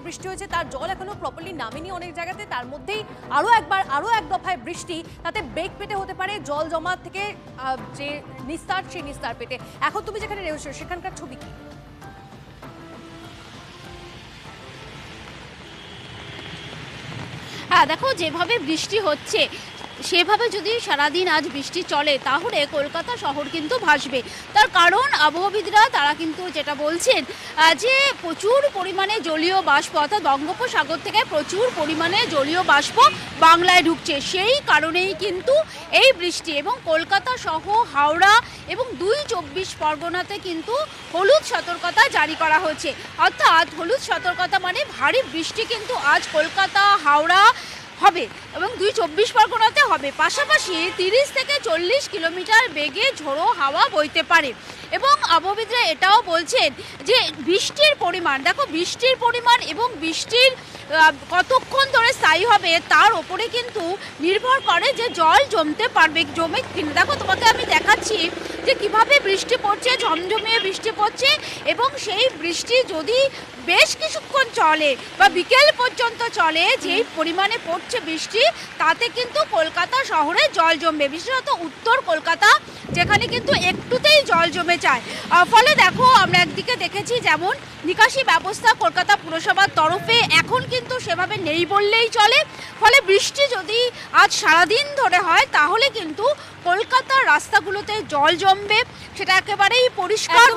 বৃষ্টি হয়েছে তার জল এখনো প্রপারলি নামেনি অনেক জায়গাতে, তার মধ্যেই আরো এক দফায় বৃষ্টি, তাতে বেগ পেতে হতে পারে জল জমা থেকে যে নিস্তার, সেই নিস্তার পেতে। এখন তুমি যেখানে রয়েছো সেখানকার ছবি কি? হ্যাঁ দেখো, যেভাবে বৃষ্টি হচ্ছে সেভাবে যদি সারাদিন আজ বৃষ্টি চলে তাহলে কলকাতা শহর কিন্তু ভাসবে। তার কারণ আবহাওয়াবিদরা তারা কিন্তু যেটা বলছেন যে প্রচুর পরিমাণে জলীয় বাষ্প, অর্থাৎ বঙ্গোপসাগর থেকে প্রচুর পরিমাণে জলীয় বাষ্প বাংলায় ঢুকছে, সেই কারণেই কিন্তু এই বৃষ্টি। এবং কলকাতা সহ হাওড়া এবং ২ পরগনাতে কিন্তু হলুদ সতর্কতা জারি করা হয়েছে। অর্থাৎ হলুদ সতর্কতা মানে ভারী বৃষ্টি কিন্তু আজ কলকাতা, হাওড়া হবে এবং ২ পরগনাতে হবে। পাশাপাশি ৩০ থেকে ৪০ কিলোমিটার বেগে ঝোড়ো হাওয়া বইতে পারে। এবং আবহাওয়াবিদরা এটাও বলছেন যে বৃষ্টির পরিমাণ, দেখো বৃষ্টির পরিমাণ এবং বৃষ্টির কতক্ষণ ধরে স্থায়ী হবে তার ওপরে কিন্তু নির্ভর করে যে জল জমে কিনা। দেখো তোমাকে আমি দেখাচ্ছি যে কিভাবে বৃষ্টি পড়ছে, ঝমঝমিয়ে বৃষ্টি পড়ছে, এবং সেই বৃষ্টি যদি বেশ কিছুক্ষণ চলে বা বিকেল পর্যন্ত চলে, যেই পরিমাণে পড়ছে বৃষ্টি তাতে কিন্তু কলকাতা শহরে জল জমবে, বিশেষত উত্তর কলকাতা যেখানে কিন্তু একটুতেই জল জমে যায়। ফলে দেখো আমরা একদিকে দেখেছি যেমন নিকাশি ব্যবস্থা কলকাতা পুরসভার তরফে এখন কিন্তু সেভাবে নেই বললেই চলে। ফলে বৃষ্টি যদি আজ সারাদিন ধরে হয় তাহলে কিন্তু কলকাতার রাস্তাগুলোতে জল জমবে, সেটা একেবারেই পরিষ্কার।